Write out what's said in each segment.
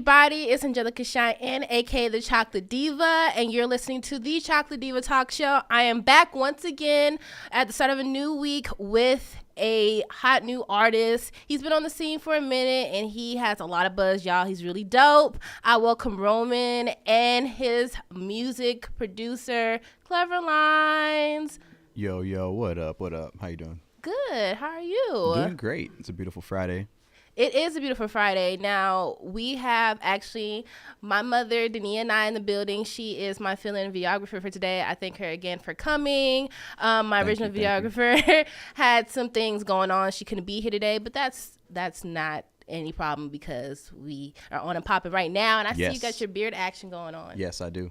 everybody? It's Angelica, Cheyenne, aka the Chocolate Diva, and you're listening to the Chocolate Diva Talk Show. I am back once again at the start of a new week with a hot new artist. He's been on the scene for a minute and he has a lot of buzz, y'all. He's really dope. I welcome Roman and his music producer, Clever Lines. Yo, what up? How you doing? Good. How are you? Doing great. It's a beautiful Friday. It is a beautiful Friday. Now, we have actually my mother, Denee, and I in the building. She is my fill-in videographer for today. I thank her again for coming. My original videographer had some things going on. She couldn't be here today, but that's not any problem because we are on and popping right now. And I see you got your beard action going on. Yes, I do.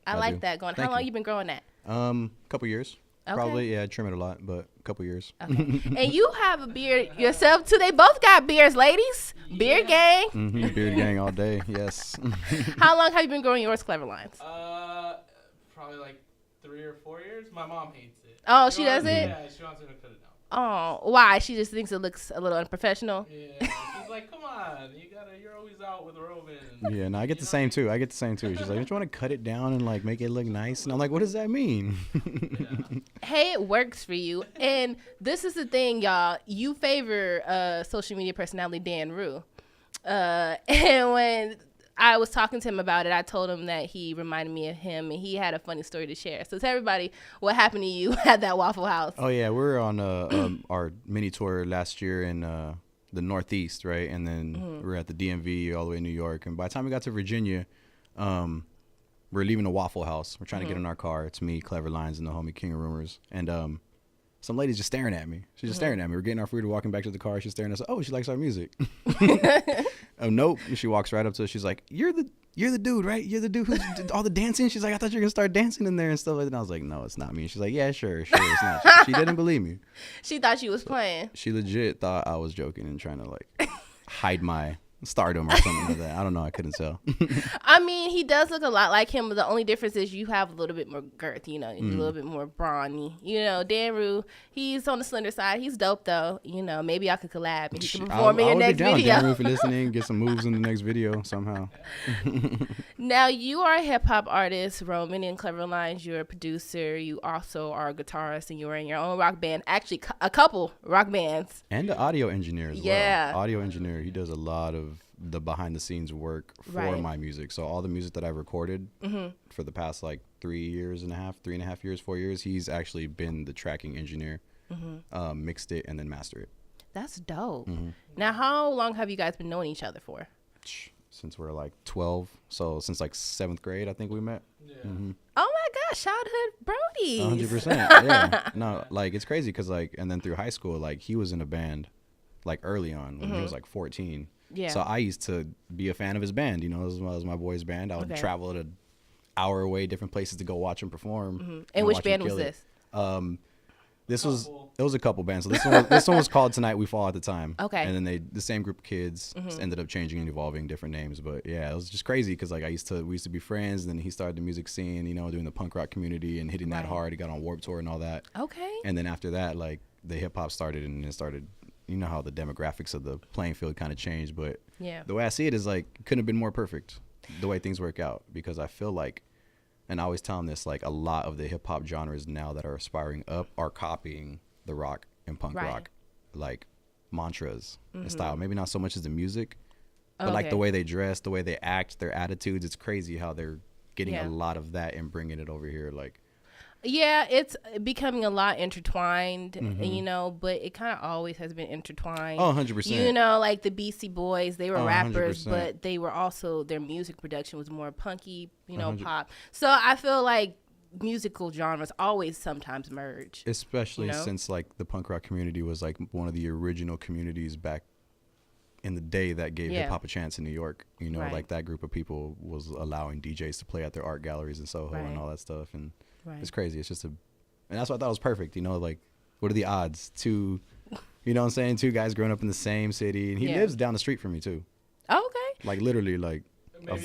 I like that going. How long you been growing that? Couple years. Okay. Probably, yeah, I trim it a lot, but a couple years. Okay. And you have a beard yourself, too. They both got beards, ladies. Beard gang. Mm-hmm. Beard gang all day, yes. How long have you been growing yours, Clever Lines? Probably like 3 or 4 years. My mom hates it. Oh, she does it? Yeah, she wants me to cut it down. Oh, why? She just thinks it looks a little unprofessional? Yeah, she's like, come on, you're always out with Roman. Yeah, no, I get the same too. She's like, don't you want to cut it down and like make it look nice? And I'm like, what does that mean? Yeah. Hey, it works for you. And this is the thing, y'all. You favor social media personality Dan Rue. And when I was talking to him about it, I told him that he reminded me of him, and he had a funny story to share. So tell everybody what happened to you at that Waffle House. Oh, yeah. We were on our mini tour last year in the Northeast, right? And then we were at the DMV all the way in New York. And by the time we got to Virginia, we're leaving the Waffle House. We're trying to get in our car. It's me, Clever Lines, and the homie King of Rumors. And some lady's just staring at me. She's just staring at me. We're getting our food, walking back to the car. She's staring at us. Oh, she likes our music. Oh, nope. And she walks right up to us. She's like, you're the dude, right? You're the dude who did all the dancing? She's like, I thought you were going to start dancing in there and stuff like that. And I was like, no, it's not me. She's like, yeah, sure, it's not. She didn't believe me. She thought she was playing. She legit thought I was joking and trying to like hide my stardom or something like that. I don't know. I couldn't tell. I mean, he does look a lot like him, but the only difference is you have a little bit more girth, you know, he's a little bit more brawny. You know, Dan Rue, he's on the slender side. He's dope, though. You know, maybe I could collab and he can perform in your next video. Dan Rue for listening, get some moves in the next video somehow. Now, you are a hip-hop artist, Roman, and Clever Lines. You're a producer. You also are a guitarist, and you're in your own rock band. Actually, a couple rock bands. And an audio engineer as well. Audio engineer. He does a lot of the behind the scenes work for my music. So all the music that I've recorded for the past like 3.5 years, 4 years, he's actually been the tracking engineer, mixed it and then mastered it. That's dope. Now, how long have you guys been knowing each other for? Since we're like 12. So since like 7th grade, I think we met. Yeah. Oh my gosh, childhood brodies. 100%. Yeah. No, like it's crazy because like, and then through high school, like he was in a band like early on when he was like 14. Yeah. So I used to be a fan of his band, you know, as well as my boy's band. I would travel an hour away, different places to go watch him perform. And which band was this? It was a couple bands. So this one was called Tonight We Fall at the time. Okay. And then the same group of kids ended up changing and evolving different names. But yeah, it was just crazy because like we used to be friends. And then he started the music scene, you know, doing the punk rock community and hitting that hard. He got on Warped Tour and all that. Okay. And then after that, like the hip hop started and it started. You know how the demographics of the playing field kind of changed, but the way I see it is like it couldn't have been more perfect the way things work out because I feel like, and I always tell them this, like a lot of the hip hop genres now that are aspiring up are copying the rock and punk rock like mantras and style. Maybe not so much as the music, but like the way they dress, the way they act, their attitudes. It's crazy how they're getting a lot of that and bringing it over here. Like. Yeah, it's becoming a lot intertwined, you know, but it kind of always has been intertwined. Oh, 100%. You know, like the Beastie Boys, they were rappers, 100%. But they were also, their music production was more punky, you know, 100. Pop. So I feel like musical genres always sometimes merge. Especially since like the punk rock community was like one of the original communities back in the day that gave hip hop a chance in New York. You know, like that group of people was allowing DJs to play at their art galleries in Soho and all that stuff. And it's crazy. It's just and that's why I thought it was perfect. You know, like, what are the odds? You know what I'm saying? Two guys growing up in the same city. And he lives down the street from me, too. Okay. Like, literally, like.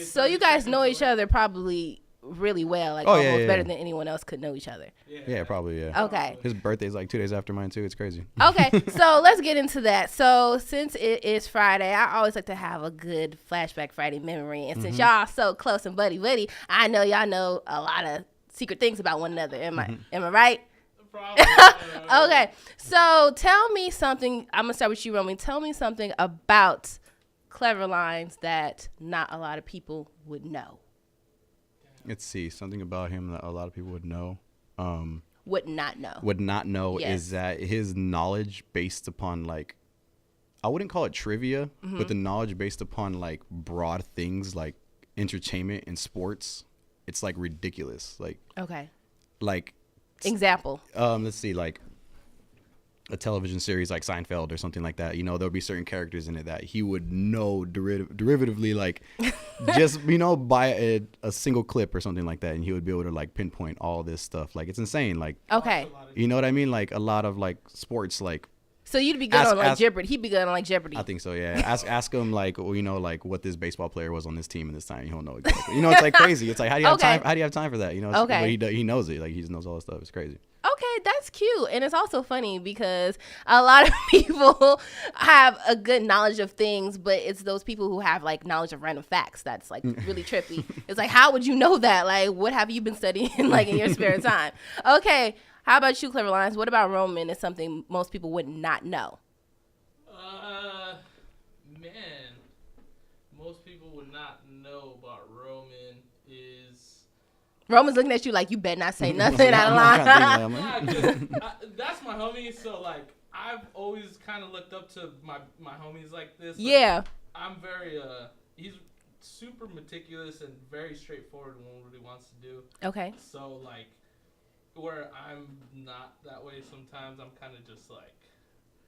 So you guys know each other probably really well, like almost better than anyone else could know each other. Yeah, probably, yeah. Okay. His birthday's like 2 days after mine, too. It's crazy. Okay, so let's get into that. So since it is Friday, I always like to have a good flashback Friday memory. And since y'all so close and buddy, I know y'all know a lot of secret things about one another. Am I right? Probably. Okay, so tell me something. I'm going to start with you, Romy. Tell me something about clever lines that not a lot of people would know. Let's see. Something about him that a lot of people would know. Would not know. Yes. Is that his knowledge based upon, like, I wouldn't call it trivia, but the knowledge based upon, like, broad things like entertainment and sports. It's, like, ridiculous. Like, okay. Like, example. Let's see, like a television series like Seinfeld or something like that. You know, there'll be certain characters in it that he would know derivatively, like just, you know, by a single clip or something like that. And he would be able to like pinpoint all this stuff. Like, it's insane. Like, okay. You know what I mean? Like a lot of like sports, like. So you'd be good on like Jeopardy. He'd be good on like Jeopardy. I think so, yeah. Ask him like, you know, like what this baseball player was on this team in this time. He'll know exactly. You know, it's like crazy. It's like, how do you have time? How do you have time for that? You know, but he knows it. Like, he just knows all this stuff. It's crazy. Okay, that's cute. And it's also funny because a lot of people have a good knowledge of things, but it's those people who have like knowledge of random facts that's like really trippy. It's like, how would you know that? Like, what have you been studying like in your spare time? Okay, how about you, Clever Lines? What about Roman is something most people would not know? Man, most people would not know about Roman is... Roman's looking at you like you better not say nothing out of line. That's my homie, so like I've always kind of looked up to my homies like this. Like, yeah. I'm very he's super meticulous and very straightforward in what he wants to do. Okay. So like where I'm not that way sometimes, I'm kind of just like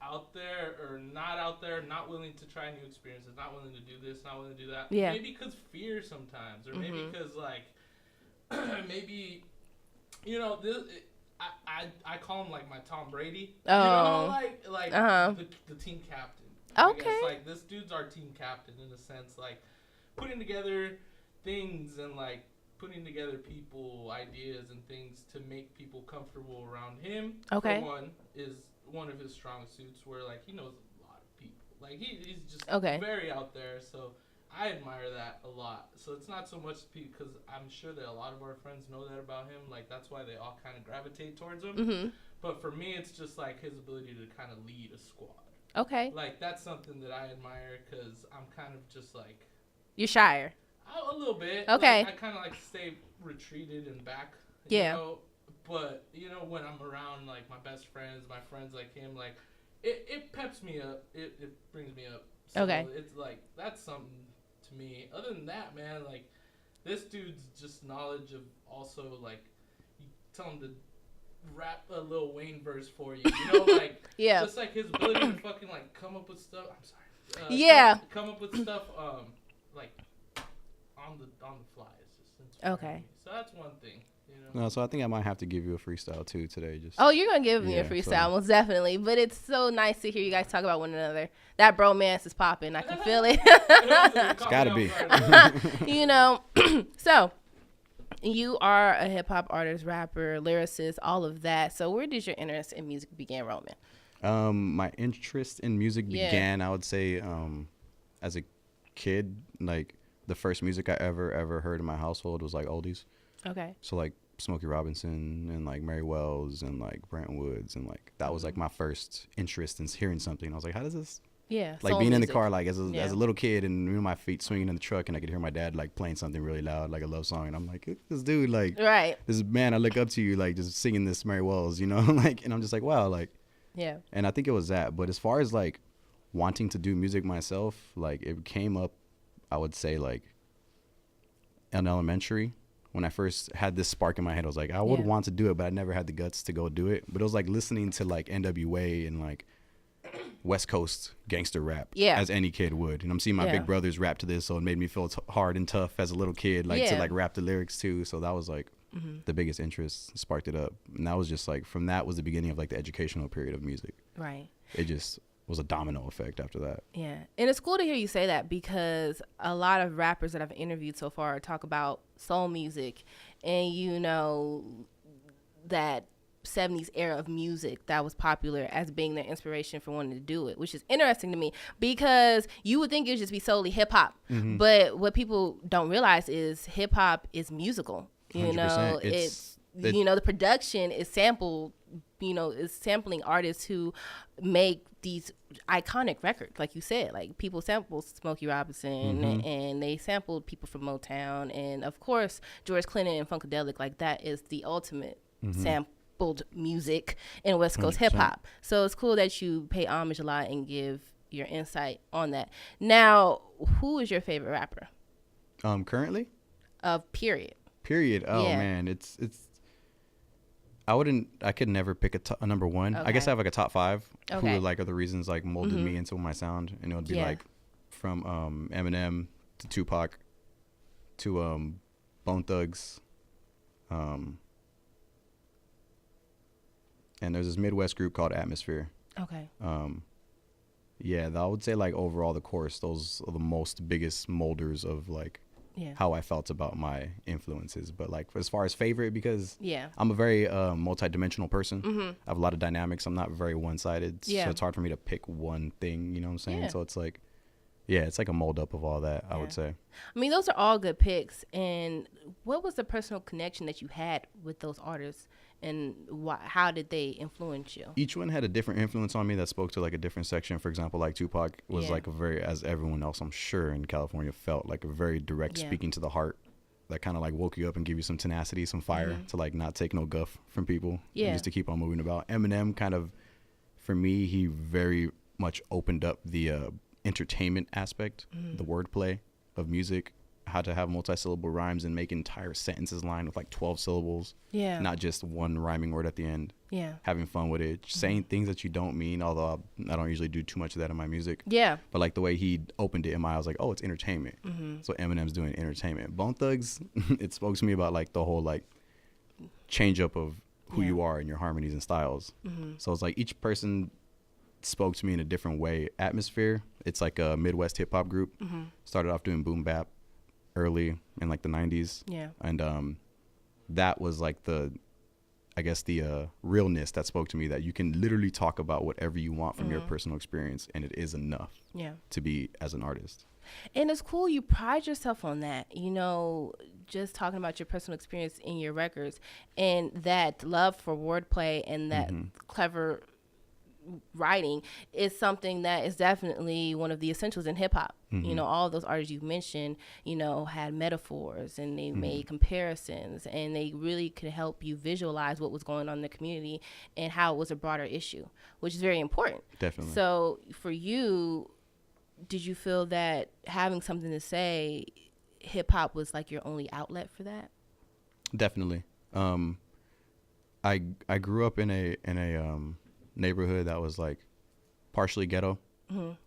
out there or not out there, not willing to try new experiences, not willing to do this, not willing to do that. Yeah. Maybe because fear sometimes, or maybe because like maybe, you know, this, I call him like my Tom Brady. Oh. You know, like the team captain. Okay. Like this dude's our team captain in a sense, like putting together things and like putting together people, ideas and things to make people comfortable around him. Okay. For one, is one of his strong suits where like he knows a lot of people. Like he's just very out there, so I admire that a lot. So it's not so much because I'm sure that a lot of our friends know that about him. Like, that's why they all kind of gravitate towards him. Mm-hmm. But for me, it's just, like, his ability to kind of lead a squad. Okay. Like, that's something that I admire because I'm kind of just, like... You're shyer. A little bit. Okay. Like, I kind of, like, stay retreated and back. Yeah. You know? But, you know, when I'm around, like, my best friends, my friends like him, like, it peps me up. It brings me up. So it's, like, that's something... to me. Other than that, man, like this dude's just knowledge of also like you tell him to rap a Lil Wayne verse for you, you know, like just like his ability to fucking like come up with stuff. I'm sorry. Come up with stuff like on the fly. It's just inspiring me. So that's one thing. You know? No, so I think I might have to give you a freestyle too today. Just you're gonna give me a freestyle, most definitely. But it's so nice to hear you guys talk about one another. That bromance is popping. I can feel it. It's gotta be. You know, so you are a hip hop artist, rapper, lyricist, all of that. So where did your interest in music begin, Roman? My interest in music began, I would say, as a kid. Like the first music I ever heard in my household was like oldies. Okay. So like Smokey Robinson and like Mary Wells and like Brant Woods, and like that was like my first interest in hearing something. I was like, how does this? Yeah. Like being in the car, like as a little kid, and you know, my feet swinging in the truck, and I could hear my dad like playing something really loud, like a love song, and I'm like, this dude, like, this man, I look up to you, like just singing this Mary Wells, you know, like, and I'm just like, wow, like, yeah. And I think it was that. But as far as like wanting to do music myself, like it came up, I would say like in elementary. When I first had this spark in my head, I was like, I would want to do it, but I never had the guts to go do it. But it was like listening to like NWA and like West Coast gangster rap as any kid would. And I'm seeing my big brothers rap to this, so it made me feel hard and tough as a little kid, like to like rap the lyrics too. So that was like the biggest interest, sparked it up. And that was just like, from that was the beginning of like the educational period of music. Right. It just was a domino effect after that. Yeah. And it's cool to hear you say that, because a lot of rappers that I've interviewed so far talk about soul music and, you know, that 70s era of music that was popular as being their inspiration for wanting to do it, which is interesting to me, because you would think it would just be solely hip hop. Mm-hmm. But what people don't realize is hip hop is musical. You 100%. Know, it's you know, the production is sampled, you know, is sampling artists who make these iconic records, like you said. Like, people sample Smokey Robinson, mm-hmm. and they sampled people from Motown, and of course George Clinton and Funkadelic. Like, that is the ultimate mm-hmm. sampled music in West Coast hip hop. So it's cool that you pay homage a lot and give your insight on that. Now, who is your favorite rapper? Currently? Period. Oh yeah. Man, it's. I could never pick a number one. Okay. I guess I have like a top 5 who like are the reasons like molded mm-hmm. me into my sound, and it would be like from Eminem to Tupac to Bone Thugs, and there's this Midwest group called Atmosphere. Okay. Yeah, I would say like overall the course, those are the biggest molders of like how I felt about my influences. But like as far as favorite, because I'm a very multi-dimensional person. Mm-hmm. I have a lot of dynamics. I'm not very one-sided. So it's hard for me to pick one thing, you know what I'm saying? So it's like, it's like a mold up of all that, I would say. I mean, those are all good picks. And what was the personal connection that you had with those artists, and how did they influence you? Each one had a different influence on me that spoke to like a different section. For example, like Tupac was like a very, as everyone else I'm sure in California felt, like a very direct speaking to the heart that kind of like woke you up and give you some tenacity, some fire mm-hmm. to like not take no guff from people. And just to keep on moving about. Eminem kind of, for me, he very much opened up the entertainment aspect, the wordplay of music, how to have multi-syllable rhymes and make entire sentences line with like 12 syllables, not just one rhyming word at the end. Having fun with it, saying things that you don't mean, although I don't usually do too much of that in my music. But like the way he opened it in my, I was like, oh, it's entertainment. So Eminem's doing entertainment. Bone Thugs, it spoke to me about like the whole like change up of who you are and your harmonies and styles. So it's like each person spoke to me in a different way. Atmosphere, it's like a Midwest hip hop group. Started off doing boom bap early in like the 90s. And that was like the realness that spoke to me, that you can literally talk about whatever you want from your personal experience, and it is enough to be as an artist. And it's cool, you pride yourself on that, you know, just talking about your personal experience in your records, and that love for wordplay and that clever writing is something that is definitely one of the essentials in hip hop. You know, all of those artists you've mentioned, you know, had metaphors, and they made comparisons, and they really could help you visualize what was going on in the community and how it was a broader issue, which is very important. Definitely. So for you, did you feel that having something to say, hip hop was like your only outlet for that? Definitely. I grew up in a neighborhood that was like partially ghetto,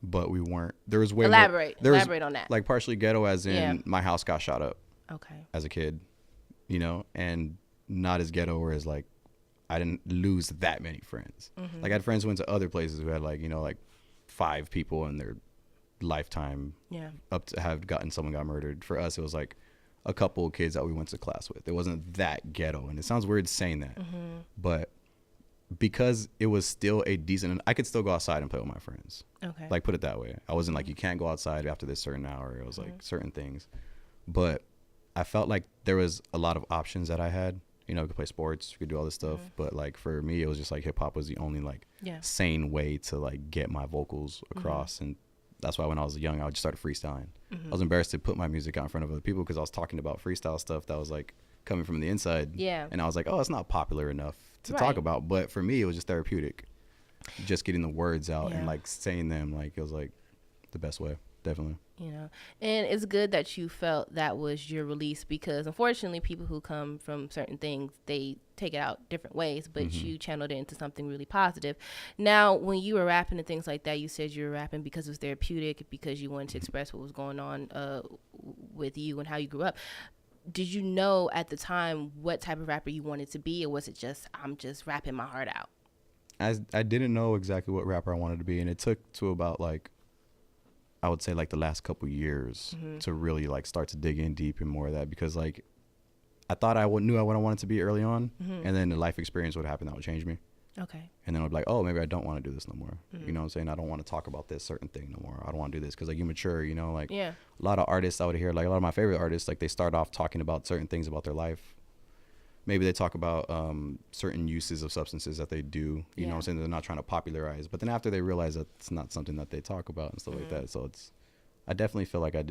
but we weren't. There was way elaborate on that. Like partially ghetto, as in my house got shot up. As a kid, you know, and not as ghetto, whereas like I didn't lose that many friends. Like I had friends who went to other places who had like, you know, like 5 people in their lifetime up to have someone got murdered. For us, it was like a couple of kids that we went to class with. It wasn't that ghetto, and it sounds weird saying that, but because it was still a decent, I could still go outside and play with my friends. Like, put it that way. I wasn't like, you can't go outside after this certain hour. It was like certain things, but I felt like there was a lot of options that I had. You know, you could play sports, you could do all this stuff, but like for me, it was just like hip hop was the only like sane way to like get my vocals across. And that's why when I was young, I just started freestyling. I was embarrassed to put my music out in front of other people because I was talking about freestyle stuff that was like coming from the inside. And I was like, oh, it's not popular enough to talk about. But for me, it was just therapeutic. Just getting the words out and like saying them, like it was like the best way. Definitely. You know, and it's good that you felt that was your release, because unfortunately people who come from certain things, they take it out different ways, but you channeled it into something really positive. Now, when you were rapping and things like that, you said you were rapping because it was therapeutic, because you wanted to express what was going on with you and how you grew up. Did you know at the time what type of rapper you wanted to be, or was it just, I'm just rapping my heart out? I didn't know exactly what rapper I wanted to be, and it took to about like, I would say like the last couple years to really like start to dig in deep and more of that, because like I thought knew what I wanted to be early on, and then the life experience would happen that would change me. Okay. And then I'd be like, oh, maybe I don't want to do this no more. You know what I'm saying? I don't want to talk about this certain thing no more. I don't want to do this, because like you mature, you know, like a lot of artists I would hear, like a lot of my favorite artists, like they start off talking about certain things about their life. Maybe they talk about certain uses of substances that they do, you know what I'm saying? They're not trying to popularize. But then after they realize that it's not something that they talk about and stuff like that. So I definitely feel like it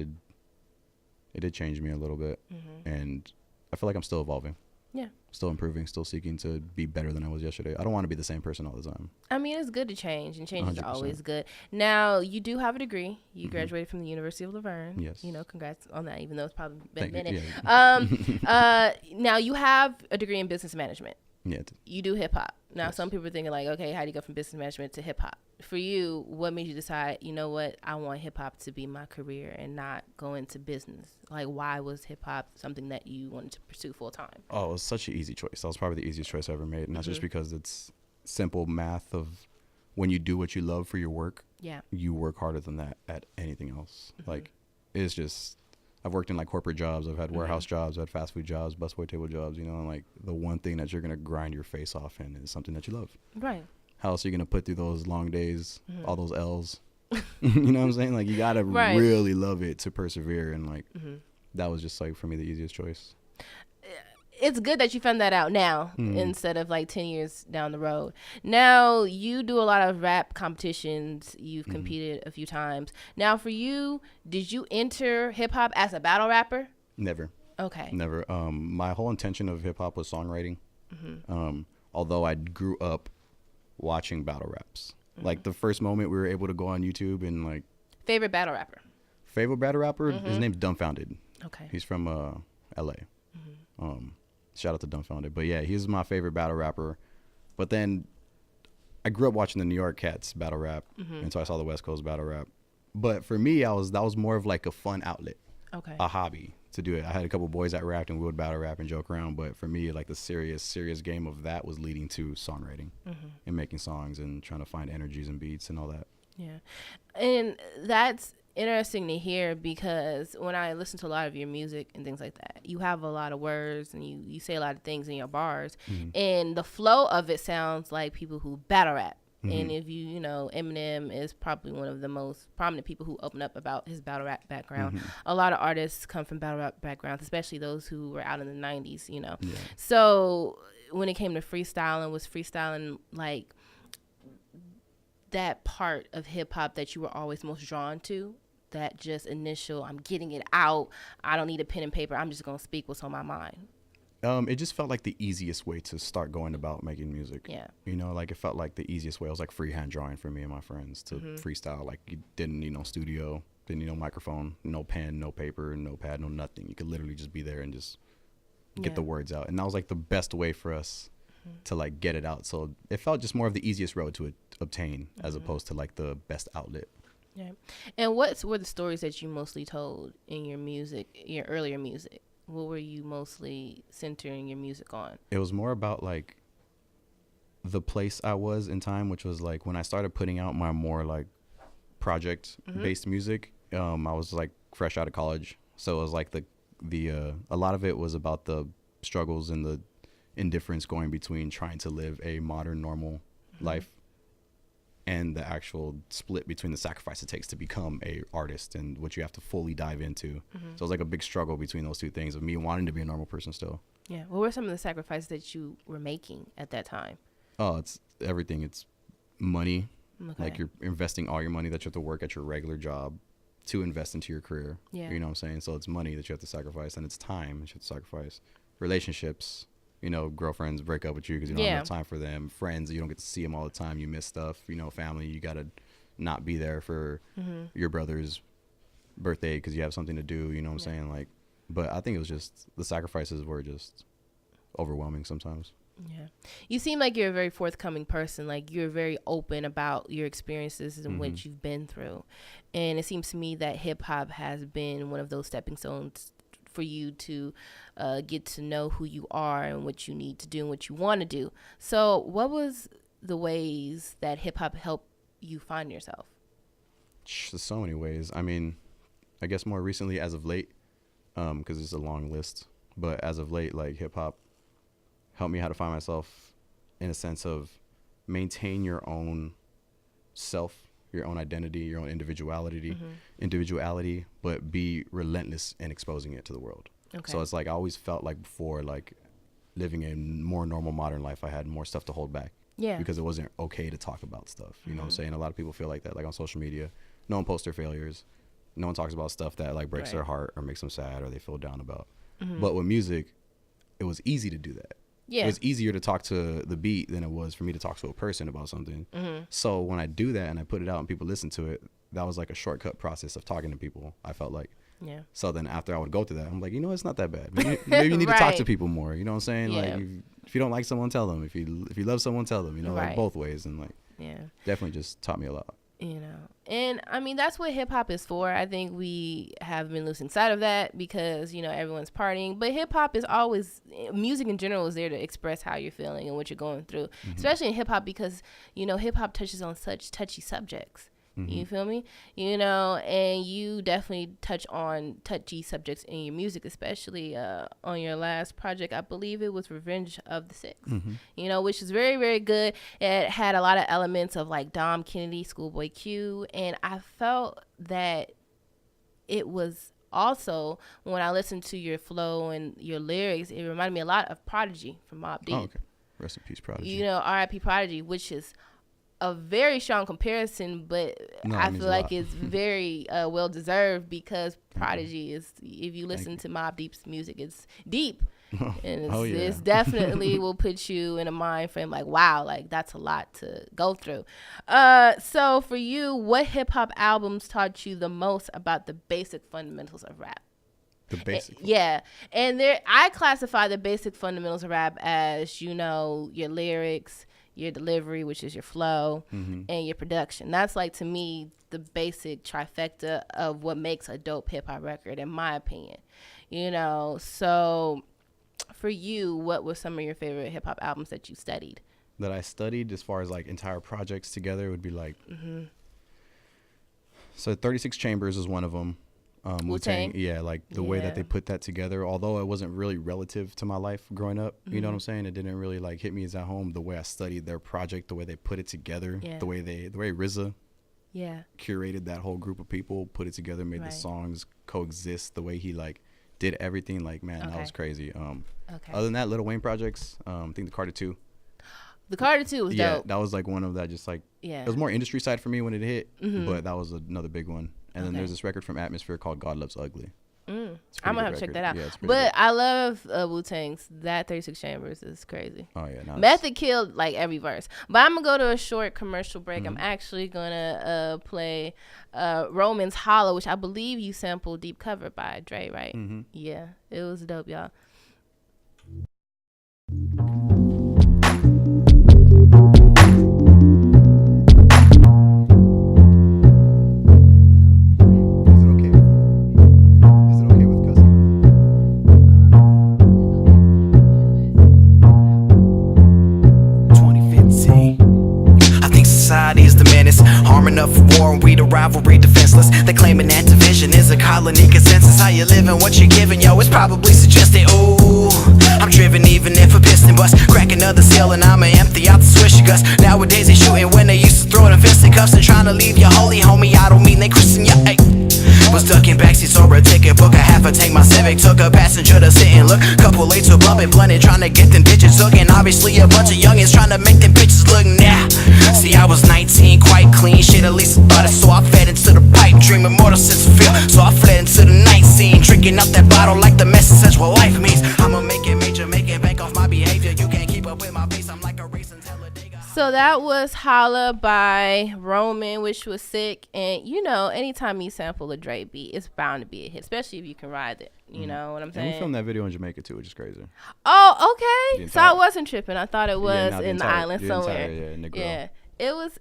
did change me a little bit. And I feel like I'm still evolving. Yeah. Still improving, still seeking to be better than I was yesterday. I don't want to be the same person all the time. I mean, it's good to change, and change 100%. Is always good. Now, you do have a degree. You graduated from the University of Laverne. Yes. You know, congrats on that, even though it's probably been a minute. Yeah. Now, you have a degree in business management. Yeah. You do hip-hop. Now, some people are thinking like, okay, how do you go from business management to hip-hop? For you, what made you decide, you know what, I want hip-hop to be my career and not go into business? Like, why was hip-hop something that you wanted to pursue full-time? Oh, it was such an easy choice. That was probably the easiest choice I ever made. And that's just because it's simple math of when you do what you love for your work, you work harder than that at anything else. Like, it's just, I've worked in like corporate jobs. I've had warehouse jobs. I've had fast food jobs, busboy table jobs, you know, and like the one thing that you're going to grind your face off in is something that you love. Right. How else are you going to put through those long days, all those L's? You know what I'm saying? Like, you got to really love it to persevere. And like, that was just like, for me, the easiest choice. It's good that you found that out now instead of like 10 years down the road. Now, you do a lot of rap competitions. You've competed a few times. Now, for you, did you enter hip hop as a battle rapper? Never. Okay. Never. My whole intention of hip hop was songwriting. Although I grew up watching battle raps. Like the first moment we were able to go on YouTube and like. Favorite battle rapper? His name's Dumbfounded. Okay. He's from LA. Shout out to Dumbfounded. But yeah, he's my favorite battle rapper. But then I grew up watching the New York cats battle rap. And so I saw the West Coast battle rap. But for me, that was more of like a fun outlet. Okay. A hobby to do it. I had a couple boys that rapped and we would battle rap and joke around. But for me, like the serious game of that was leading to songwriting and making songs and trying to find energies and beats and all that. Yeah. And that's interesting to hear, because when I listen to a lot of your music and things like that, you have a lot of words and you say a lot of things in your bars, and the flow of it sounds like people who battle rap. And if you know, Eminem is probably one of the most prominent people who open up about his battle rap background. A lot of artists come from battle rap backgrounds, especially those who were out in the 90s, you know. Yeah. So when it came to freestyling, was freestyling like that part of hip hop that you were always most drawn to? That just initial, I'm getting it out, I don't need a pen and paper, I'm just gonna speak what's on my mind. It just felt like the easiest way to start going about making music. Yeah. You know, like it felt like the easiest way. It was like freehand drawing for me and my friends to freestyle. Like you didn't need no studio, didn't need no microphone, no pen, no paper, no pad, no nothing. You could literally just be there and just get the words out. And that was like the best way for us to like get it out. So it felt just more of the easiest road to obtain as opposed to like the best outlet. Yeah. And what were the stories that you mostly told in your music, your earlier music? What were you mostly centering your music on? It was more about like the place I was in time, which was like when I started putting out my more like project based music. I was like fresh out of college. So it was like the a lot of it was about the struggles and the indifference going between trying to live a modern normal life and the actual split between the sacrifice it takes to become a artist and what you have to fully dive into. So it was like a big struggle between those two things of me wanting to be a normal person still. Yeah. What were some of the sacrifices that you were making at that time? Oh, it's everything. It's money. Okay. Like you're investing all your money that you have to work at your regular job to invest into your career. Yeah. You know what I'm saying? So it's money that you have to sacrifice, and it's time that you have to sacrifice. Relationships. You know, girlfriends break up with you because you don't have time for them. Friends, you don't get to see them all the time. You miss stuff. You know, family, you got to not be there for your brother's birthday because you have something to do. You know what I'm saying? Like, but I think it was just the sacrifices were just overwhelming sometimes. Yeah. You seem like you're a very forthcoming person. Like you're very open about your experiences and what you've been through. And it seems to me that hip hop has been one of those stepping stones for you to get to know who you are and what you need to do and what you want to do. So what was the ways that hip hop helped you find yourself? There's so many ways. I mean, I guess more recently, as of late, because it's a long list, but as of late, like hip hop helped me how to find myself in a sense of maintain your own self, your own identity, your own individuality, but be relentless in exposing it to the world. Okay. So it's like I always felt like before, like living a more normal modern life, I had more stuff to hold back. Yeah. Because it wasn't okay to talk about stuff. You know what I'm saying? A lot of people feel like that, like on social media. No one posts their failures. No one talks about stuff that like breaks their heart or makes them sad or they feel down about. But with music, it was easy to do that. Yeah. It was easier to talk to the beat than it was for me to talk to a person about something. So when I do that and I put it out and people listen to it, that was like a shortcut process of talking to people, I felt like. Yeah. So then after I would go through that, I'm like, you know, it's not that bad. Maybe you need to talk to people more. You know what I'm saying? Yeah. Like if you don't like someone, tell them. If you love someone, tell them. You know, like both ways. And like, definitely just taught me a lot. You know, and I mean, that's what hip hop is for. I think we have been losing sight of that because, you know, everyone's partying. But hip hop is always, music in general is there to express how you're feeling and what you're going through, especially in hip hop because, you know, hip hop touches on such touchy subjects. You feel me? You know, and you definitely touch on touchy subjects in your music, especially on your last project. I believe it was Revenge of the Six, you know, which is very, very good. It had a lot of elements of like Dom Kennedy, Schoolboy Q, and I felt that it was also, when I listened to your flow and your lyrics, it reminded me a lot of Prodigy from Mobb Deep. Oh, okay. Rest in peace, Prodigy. You know, R.I.P. Prodigy, which is a very strong comparison, but I feel like it's very well deserved because Prodigy is, if you listen to Mobb Deep's music, it's deep. And it's definitely will put you in a mind frame like, wow, like that's a lot to go through. So for you, what hip hop albums taught you the most about the basic fundamentals of rap? The basic. Yeah. And I classify the basic fundamentals of rap as, you know, your lyrics, your delivery, which is your flow, and your production. That's like, to me, the basic trifecta of what makes a dope hip hop record, in my opinion. You know, so for you, what were some of your favorite hip hop albums that you studied? That I studied as far as like entire projects together would be like, so 36 Chambers is one of them. Wu-Tang, yeah, like the way that they put that together, although it wasn't really relative to my life growing up, you know what I'm saying? It didn't really like hit me as at home, the way I studied their project, the way they put it together, the way RZA curated that whole group of people, put it together, made the songs coexist, the way he like did everything, like, man, that was crazy. Other than that, Lil Wayne projects, I think the Carter 2. The Carter 2 was dope. That was like one of that, just like, it was more industry side for me when it hit, but that was another big one. And then there's this record from Atmosphere called God Loves Ugly. I'm gonna have to check that out. Yeah, but I love Wu-Tang's. That 36 Chambers is crazy. Oh yeah, nice. Method killed like every verse. But I'm gonna go to a short commercial break. I'm actually gonna play Roman's Hollow, which I believe you sampled Deep Cover by Dre, right? Yeah, it was dope, y'all. Arming up for war and we the rivalry defenseless. They claiming that division is a colony consensus. How you living, what you giving, yo, it's probably suggested. Ooh, I'm driven even if a piston bust. Crack another seal and I'ma empty out the swisher guts. Nowadays they shooting when they used to throw them fisticuffs. And trying to leave you holy, homie, I don't mean they christen ya, ay. Was stuck in backseats over a ticket book. I half a tank, my Civic. Took a passenger to sit and look. Couple late to bump it, blunted, trying to get them bitches looking. Obviously a bunch of youngins trying to make them bitches look now. See, I was 19, quite clean. Shit, at least about it. So I fed into the pipe, dreaming mortal sense of feel. So I fled into the night scene, drinking out that bottle like the message says what life means. I'ma make it major, making bank off my behavior. You can't keep up with my pace, I'm like a racing Talladega. So that was Holla by Roman, which was sick. And you know, anytime you sample a Dre beat, it's bound to be a hit, especially if you can ride it. You know what I'm saying? And we filmed that video in Jamaica too, which is crazy. Oh, okay. So I wasn't tripping. I thought it was in the island somewhere. Negril. Yeah, it was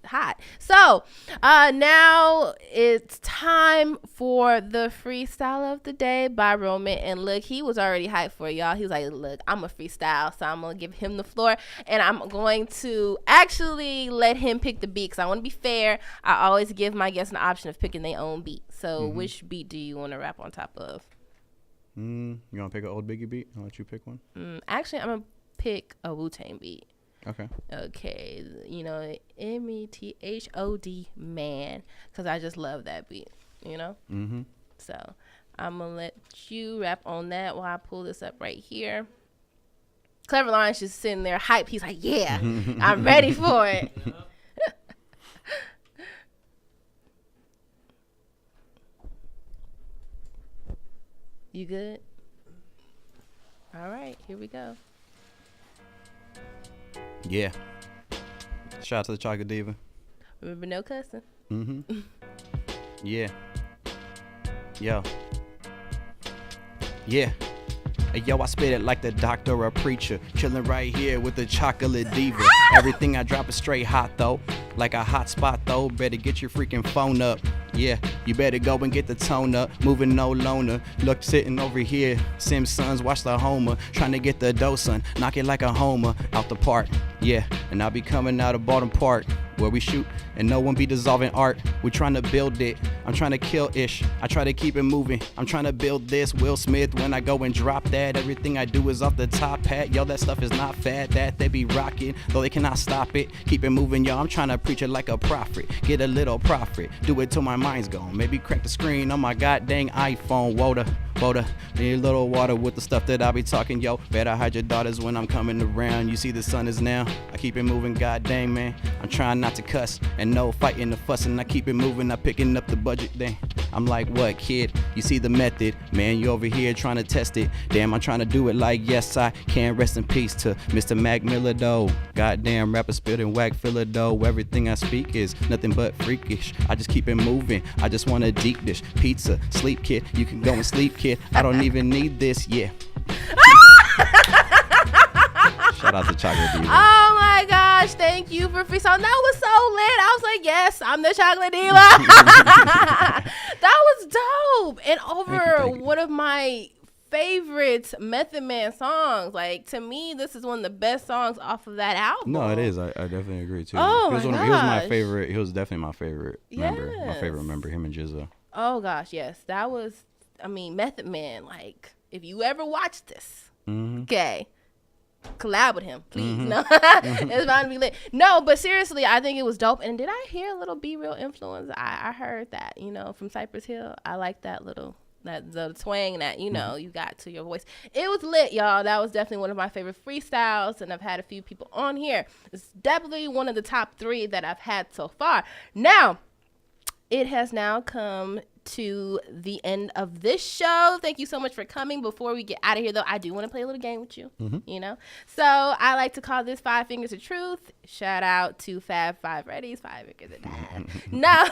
hot. So now it's time for the freestyle of the day by Roman. And look, he was already hyped for it, y'all. He was like, look, I'm a freestyle, so I'm gonna give him the floor, and I'm going to actually let him pick the beat because I want to be fair. I always give my guests an option of picking their own beat. So which beat do you want to rap on top of? You want to pick an old Biggie beat? I'll let you pick one. Actually, I'm gonna pick a Wu-Tang beat. Okay. You know, METHOD man, because I just love that beat, you know? So I'm going to let you rap on that while I pull this up right here. Clever Lion's just sitting there hype. He's like, yeah, I'm ready for it. You good? All right, here we go. Yeah. Shout out to the Chocolate Diva. Remember, no cussing. Yeah. Yo. Yeah. Hey, yo, I spit it like the doctor or preacher. Chilling right here with the Chocolate Diva. Everything I drop is straight hot, though. Like a hot spot, though. Better get your freaking phone up. Yeah, you better go and get the tone up. Moving no loner. Look, sitting over here. Simpsons, watch the Homer. Trying to get the dough, son. Knock it like a homer. Out the park. Yeah, and I'll be coming out of Bottom Park, where we shoot and no one be dissolving art. We trying to build it. I'm trying to kill ish. I try to keep it moving. I'm trying to build this. Will Smith, when I go and drop that, everything I do is off the top hat. Yo, that stuff is not fat. That they be rocking, though they cannot stop it. Keep it moving, yo. I'm trying to preach it like a prophet. Get a little profit. Do it till my mind's gone. Maybe crack the screen on my goddamn iPhone. Water. Need a little water with the stuff that I be talking, yo. Better hide your daughters when I'm coming around. You see the sun is now. I keep it moving, goddamn, man. I'm trying not to cuss and no fighting the fussing. I keep it moving. I picking up the budget, then I'm like, what, kid? You see the method, man. You over here trying to test it. Damn, I'm trying to do it like yes I can. Rest in peace to Mr. Mac Miller, though. Goddamn rapper spitting whack filler, though. Everything I speak is nothing but freakish. I just keep it moving. I just want a deep dish pizza. Sleep, kid. You can go and sleep, kid. I don't even need this, yeah. Shout out to Chocolate Diva. Oh my gosh, thank you for freestyle. That was so lit. I was like, yes, I'm the Chocolate Diva. That was dope. And over one of my favorite Method Man songs. Like, to me, this is one of the best songs off of that album. No, it is. I definitely agree too. Oh he was my gosh. He was my favorite. He was definitely my favorite member. Yes. My favorite member, him and Jizza. Oh gosh, yes. That was, I mean, Method Man, like, if you ever watch this, okay, collab with him, please. No, it's about to be lit. No, but seriously, I think it was dope. And did I hear a little Be Real influence? I heard that, you know, from Cypress Hill. I like that little, the twang that, you know, you got to your voice. It was lit, y'all. That was definitely one of my favorite freestyles, and I've had a few people on here. It's definitely one of the top 3 that I've had so far. Now, it has now come to the end of this show. Thank you so much for coming. Before we get out of here, though, I do want to play a little game with you, you know? So I like to call this 5 Fingers of Truth. Shout out to Fab Five Ready's 5 Fingers of Death. No.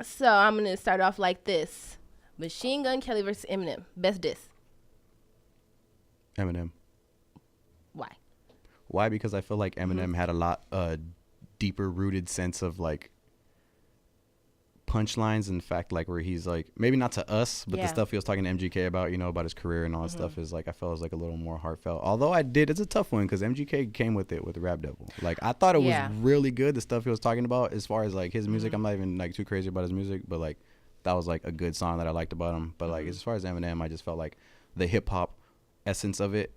So I'm going to start off like this. Machine Gun Kelly versus Eminem. Best diss. Eminem. Why? Why? Because I feel like Eminem had a lot deeper rooted sense of like punchlines. In fact, like where he's like, maybe not to us, but the stuff he was talking to MGK about, you know, about his career and all that stuff is like, I felt it was like a little more heartfelt. Although it's a tough one because MGK came with it with Rap Devil. Like, I thought it was really good, the stuff he was talking about as far as like his music. I'm not even like too crazy about his music, but like that was like a good song that I liked about him. But like as far as Eminem, I just felt like the hip hop essence of it,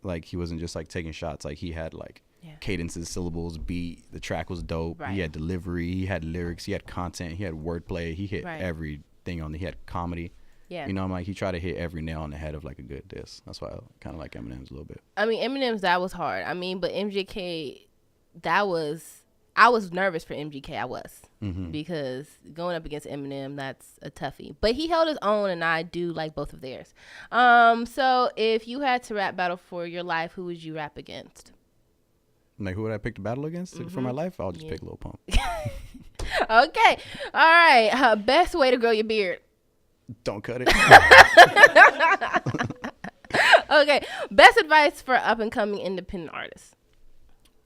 like he wasn't just like taking shots. Like he had like cadences, syllables, beat. The track was dope. He had delivery. He had lyrics. He had content. He had wordplay. He hit everything on. He had comedy. Yeah. You know, I'm like, he tried to hit every nail on the head of like a good diss. That's why I kind of like Eminem's a little bit. I mean, Eminem's, that was hard. I mean, but MGK, I was nervous for MGK. I was. Because going up against Eminem, that's a toughie. But he held his own, and I do like both of theirs. So if you had to rap battle for your life, who would you rap against? Like, who would I pick the battle against for my life? I'll just pick Lil Pump. Okay. All right. Best way to grow your beard? Don't cut it. Okay. Best advice for up-and-coming independent artists?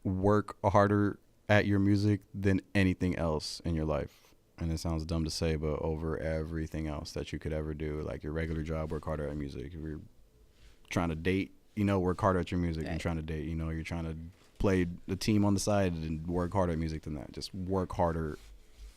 work harder at your music than anything else in your life. And it sounds dumb to say, but over everything else that you could ever do, like your regular job, work harder at music. If you're trying to date, work harder at your music. Right. And trying to date, you're trying to play the team on the side and work harder at music than that. Just work harder.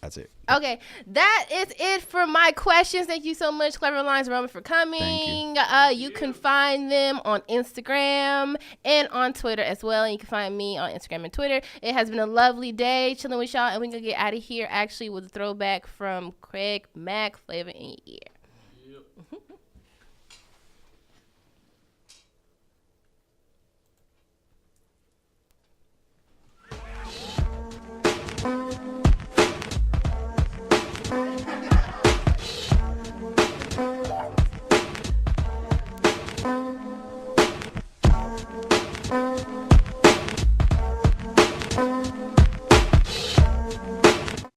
That's it. Okay, that is it for my questions. Thank you so much, Clever Lines Roman, for coming. You can find them on Instagram and on Twitter as well. And you can find me on Instagram and Twitter. It has been a lovely day chilling with y'all, and we're going to get out of here actually with a throwback from Craig Mack, Flavor in Your Ear. Yep.